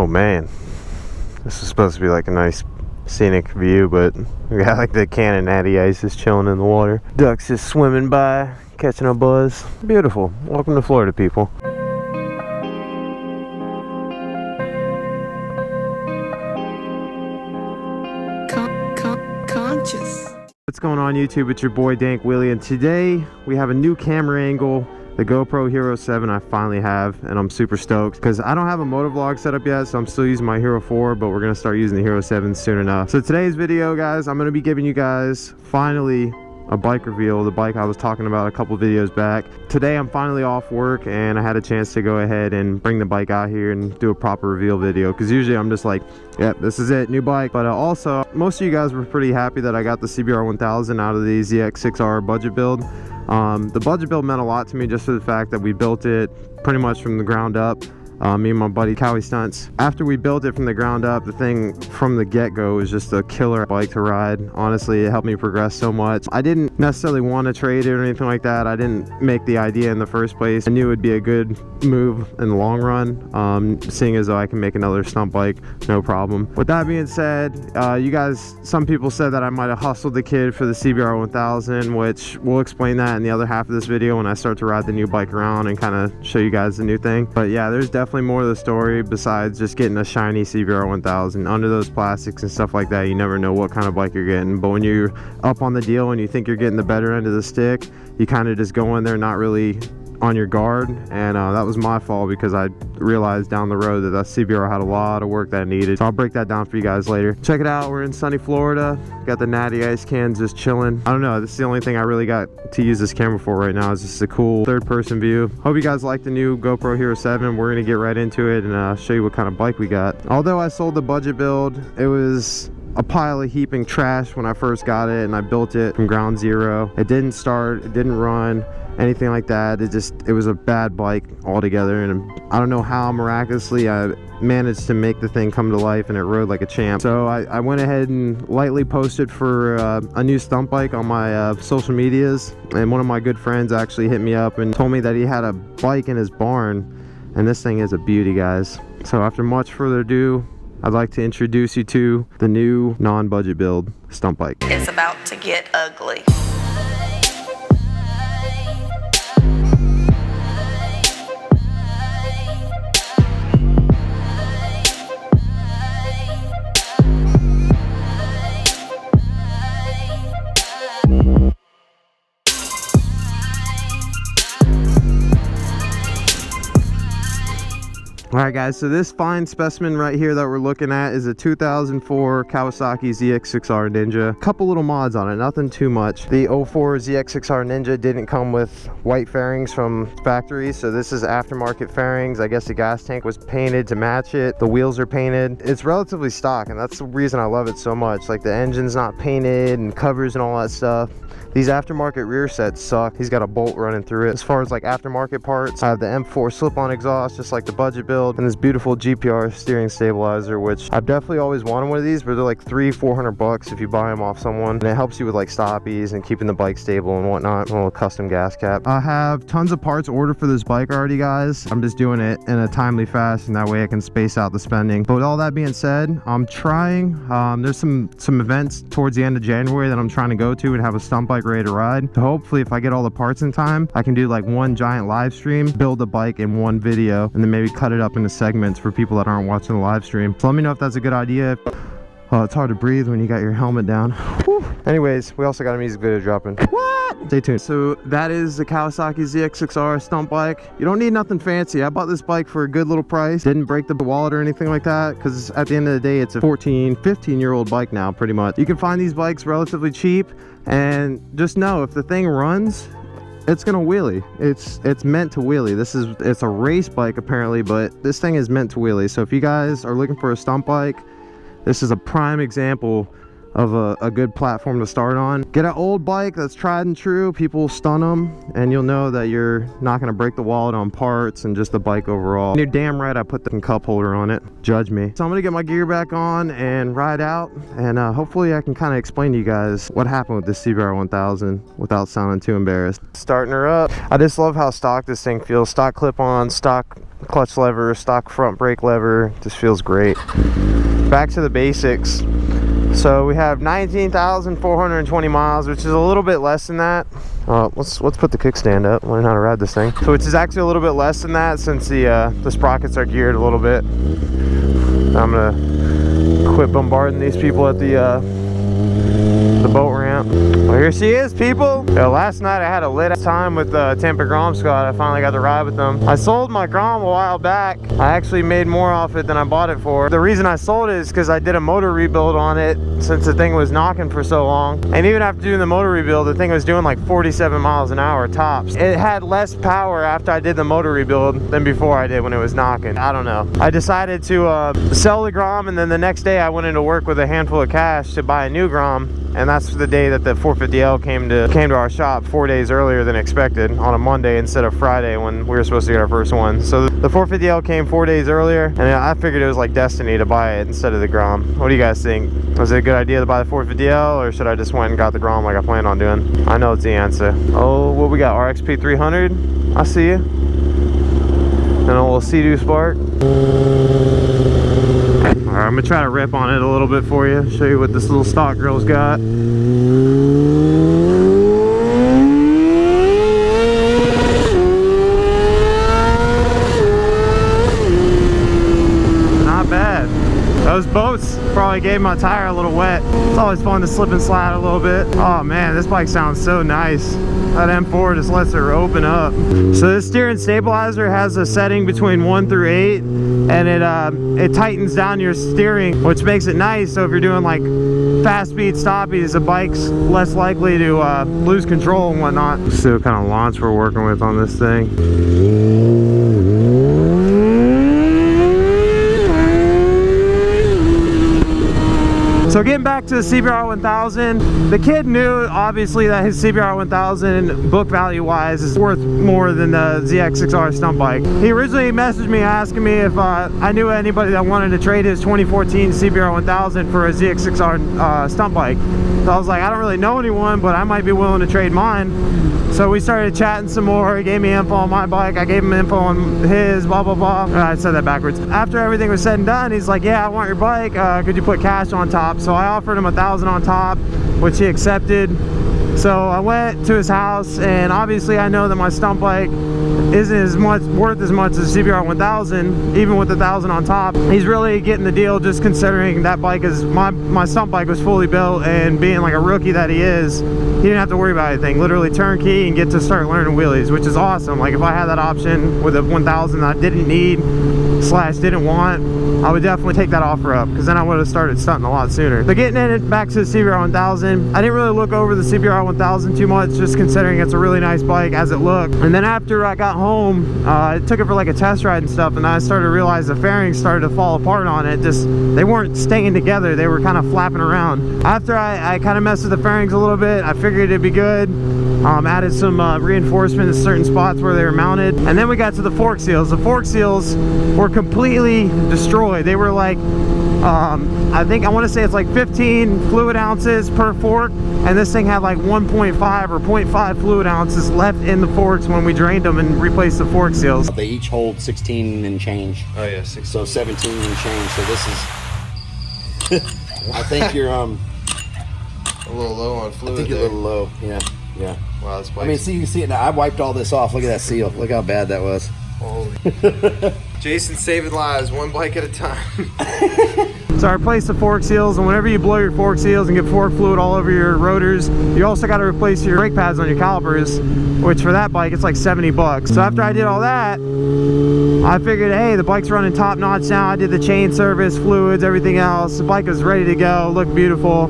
man, this is supposed to be like a nice scenic view, but we got like the can of natty ice just chilling in the water. Ducks just swimming by, catching a buzz. Beautiful. Welcome to Florida, people. What's going on YouTube? It's your boy DankWheelie, and today we have a new camera angle. The GoPro Hero 7 I finally have, and I'm super stoked because I don't have a MotoVlog set up yet, so I'm still using my Hero 4, but we're gonna start using the Hero 7 soon enough. So today's video, guys, I'm gonna be giving you guys finally a bike reveal, the bike I was talking about a couple videos back. Today I'm finally off work and I had a chance to go ahead and bring the bike out here and do a proper reveal video, because usually I'm just like, yep, this is it, new bike. But also, most of you guys were pretty happy that I got the CBR1000 out of the Zx6r budget build. The budget build meant a lot to me just for the fact that we built it pretty much from the ground up. Me and my buddy Kawasaki Stunts. After we built it from the ground up, the thing from the get-go was just a killer bike to ride. Honestly, it helped me progress so much. I didn't necessarily want to trade it or anything like that. I didn't make the idea in the first place. I knew it would be a good move in the long run, seeing as though I can make another stunt bike, no problem. With that being said, you guys, some people said that I might have hustled the kid for the CBR1000, which we'll explain that in the other half of this video when I start to ride the new bike around and kind of show you guys the new thing. But yeah, there's definitely more of the story besides just getting a shiny CBR1000. Under those plastics and stuff like that, you never know what kind of bike you're getting. But when you're up on the deal and you think you're getting the better end of the stick, you kind of just go in there not really on your guard, and that was my fault because I realized down the road that CBR had a lot of work that it needed. So I'll break that down for you guys later. Check it out, we're in sunny Florida, got the natty ice cans just chilling. I don't know, this is the only thing I really got to use this camera for right now, is just a cool third-person view. Hope you guys like the new GoPro Hero 7. We're gonna get right into it and show you what kind of bike we got. Although I sold the budget build, it was a pile of heaping trash when I first got it, and I built it from ground zero. It didn't start, it didn't run, anything like that. It was a bad bike altogether, and I don't know how miraculously I managed to make the thing come to life and it rode like a champ. So I went ahead and lightly posted for a new stunt bike on my social medias, and one of my good friends actually hit me up and told me that he had a bike in his barn, and this thing is a beauty, guys. So after much further ado, I'd like to introduce you to the new non-budget build stunt bike. It's about to get ugly. Alright guys, so this fine specimen right here that we're looking at is a 2004 Kawasaki Zx6r Ninja. Couple little mods on it, nothing too much. The 04 Zx6r Ninja didn't come with white fairings from factory, so this is aftermarket fairings. I guess the gas tank was painted to match it. The wheels are painted. It's relatively stock, and that's the reason I love it so much. Like, the engine's not painted and covers and all that stuff. These aftermarket rear sets suck. He's got a bolt running through it. As far as like aftermarket parts, I have the M4 slip-on exhaust, just like the budget build, and this beautiful GPR steering stabilizer, which I've definitely always wanted one of these, but they're like $300-400 bucks if you buy them off someone, and it helps you with like stoppies and keeping the bike stable and whatnot. A little custom gas cap. I have tons of parts ordered for this bike already, guys. I'm just doing it in a timely fashion, that way I can space out the spending. But with all that being said, I'm trying, there's some events towards the end of January that I'm trying to go to and have a stunt bike ready to ride. So hopefully, if I get all the parts in time, I can do like one giant live stream, build the bike in one video, and then maybe cut it up into segments for people that aren't watching the live stream. So let me know if that's a good idea. Oh, it's hard to breathe when you got your helmet down. Whew. Anyways, we also got a music video dropping. What? Stay tuned. So that is the Kawasaki Zx6r Stunt bike. You don't need nothing fancy. I bought this bike for a good little price. Didn't break the wallet or anything like that, because at the end of the day, it's a 15-year-old bike now, pretty much. You can find these bikes relatively cheap, and just know if the thing runs, it's gonna wheelie. It's meant to wheelie. It's a race bike apparently, but this thing is meant to wheelie. So if you guys are looking for a stunt bike, this is a prime example of a good platform to start on. Get an old bike that's tried and true. People stunt them, and you'll know that you're not going to break the wallet on parts and just the bike overall. And you're damn right I put the cup holder on it. Judge me. So I'm going to get my gear back on and ride out, and hopefully I can kind of explain to you guys what happened with this CBR1000 without sounding too embarrassed. Starting her up. I just love how stock this thing feels. Stock clip-on, stock clutch lever, stock front brake lever. Just feels great. Back to the basics. So we have 19,420 miles, which is a little bit less than that. Let's put the kickstand up, learn how to ride this thing. So which is actually a little bit less than that, since the sprockets are geared a little bit. I'm gonna quit bombarding these people at the boat ramp. Well, here she is, people. Last night I had a lit time with Tampa Grom Squad. I finally got to ride with them. I sold my Grom a while back. I actually made more off it than I bought it for. The reason I sold it is because I did a motor rebuild on it since the thing was knocking for so long. And even after doing the motor rebuild, the thing was doing like 47 miles an hour tops. It had less power after I did the motor rebuild than before I did when it was knocking. I don't know. I decided to sell the Grom, and then the next day I went into work with a handful of cash to buy a new Grom. And that's the day that the 450L came to our shop 4 days earlier than expected, on a Monday instead of Friday when we were supposed to get our first one. So the 450L came 4 days earlier, and I figured it was like destiny to buy it instead of the Grom. What do you guys think? Was it a good idea to buy the 450L, or should I just went and got the Grom like I planned on doing? I know it's the answer. Oh, what we got? RXP 300. I see you. And a little Sea-Doo Spark. Alright, I'm gonna try to rip on it a little bit for you, show you what this little stock girl's got. Not bad. Those boats probably gave my tire a little wet. It's always fun to slip and slide a little bit. Oh man, this bike sounds so nice. That M4 just lets her open up. So this steering stabilizer has a setting between 1 through 8, and it tightens down your steering, which makes it nice. So if you're doing like fast speed stoppies, the bike's less likely to lose control and whatnot. Let's see what kind of launch we're working with on this thing. So getting back to the CBR1000, the kid knew obviously that his CBR1000 book value wise is worth more than the Zx6r Stunt bike. He originally messaged me asking me if I knew anybody that wanted to trade his 2014 CBR1000 for a Zx6r Stunt bike. So I was like, I don't really know anyone, but I might be willing to trade mine. So we started chatting some more. He gave me info on my bike, I gave him info on his, blah blah blah. I said that backwards. After everything was said and done, he's like, yeah, I want your bike, could you put cash on top? So I offered him $1,000 on top, which he accepted. So I went to his house, and obviously I know that my stunt bike isn't as much worth as much as CBR1000, even with $1,000 on top. He's really getting the deal, just considering that bike is my stunt bike was fully built, and being like a rookie that he is, he didn't have to worry about anything. Literally turnkey and get to start learning wheelies, which is awesome. Like if I had that option with a 1000 that I didn't need / didn't want, I would definitely take that offer up, because then I would have started stunting a lot sooner. So getting in back to the CBR1000, I didn't really look over the CBR1000 too much, just considering it's a really nice bike as it looked. And then after I got home, I took it for like a test ride and stuff, and I started to realize the fairings started to fall apart on it. Just, they weren't staying together, they were kind of flapping around. After I kind of messed with the fairings a little bit, I figured it'd be good. Added some reinforcement in certain spots where they were mounted, and then we got to the fork seals. The fork seals were completely destroyed. They were like I want to say it's like 15 fluid ounces per fork, and this thing had like 1.5 or 0.5 fluid ounces left in the forks when we drained them and replaced the fork seals. They each hold 16 and change. Oh yeah, 16. So 17 and change. So this is I think you're a little low on fluid. I think you're a little low. Yeah. Yeah. Wow, this bike. I mean, see, you can see it now. I wiped all this off. Look at that seal. Look how bad that was. Holy. Jason's saving lives, one bike at a time. So I replaced the fork seals, and whenever you blow your fork seals and get fork fluid all over your rotors, you also got to replace your brake pads on your calipers, which for that bike, it's like 70 bucks. So after I did all that, I figured, hey, the bike's running top notch now. I did the chain service, fluids, everything else. The bike is ready to go, looked beautiful.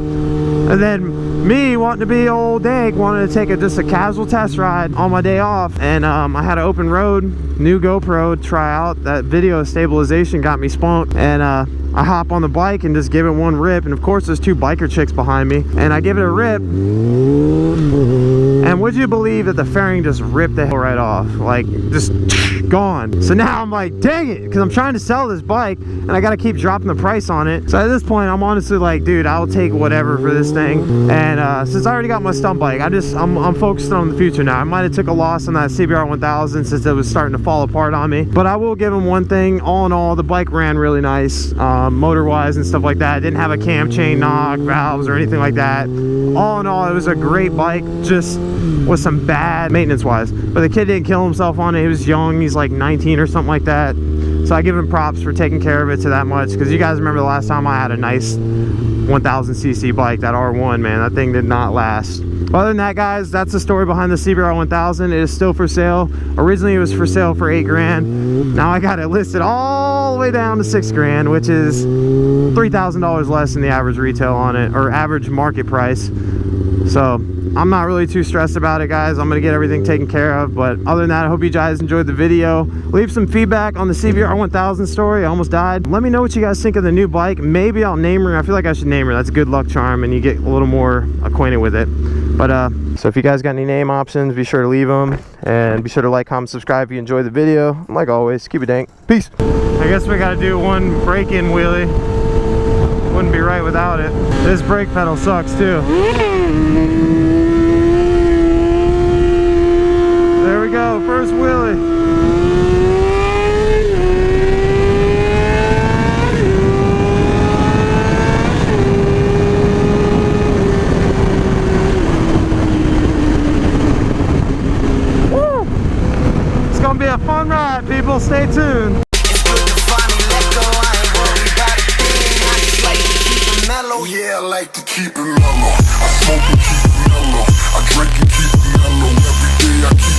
And then me wanting to be old Dank, wanted to take just a casual test ride on my day off, and I had an open road, new GoPro tryout. That video stabilization got me spunked, and I hop on the bike and just give it one rip, and of course there's two biker chicks behind me, and I give it a rip, and would you believe that the fairing just ripped the hell right off, like just gone. So now I'm like, dang it, because I'm trying to sell this bike and I gotta keep dropping the price on it. So at this point I'm honestly like, dude, I'll take whatever for this thing. And since I already got my stunt bike, I'm focused on the future now. I might have took a loss on that CBR1000 since it was starting to fall apart on me, but I will give them one thing. All in all, the bike ran really nice, motor wise and stuff like that. It didn't have a cam chain knock, valves or anything like that. All in all, it was a great bike, just with some bad maintenance wise. But the kid didn't kill himself on it. He was young, he's like 19 or something like that. So I give him props for taking care of it to that much, because you guys remember the last time I had a nice 1000cc bike, that R1, man, that thing did not last. But other than that, guys, that's the story behind the CBR 1000. It is still for sale. Originally it was for sale for 8 grand. Now I got it listed all the way down to 6 grand, which is $3,000 less than the average retail on it, or average market price. So I'm not really too stressed about it, guys. I'm gonna get everything taken care of. But other than that, I hope you guys enjoyed the video. Leave some feedback on the CBR 1000 story. I almost died. Let me know what you guys think of the new bike. Maybe I'll name her. I feel like I should name her. That's a good luck charm, and you get a little more acquainted with it. But so if you guys got any name options, be sure to leave them, and be sure to like, comment, subscribe if you enjoyed the video. And like always, keep it dank. Peace. I guess we gotta do one break-in wheelie. Wouldn't be right without it. This brake pedal sucks too. There we go, first wheelie. Woo! It's gonna be a fun ride, people. Stay tuned. Yeah, I like to keep it mellow. I smoke and keep it mellow. I drink and keep it mellow. Every day I keep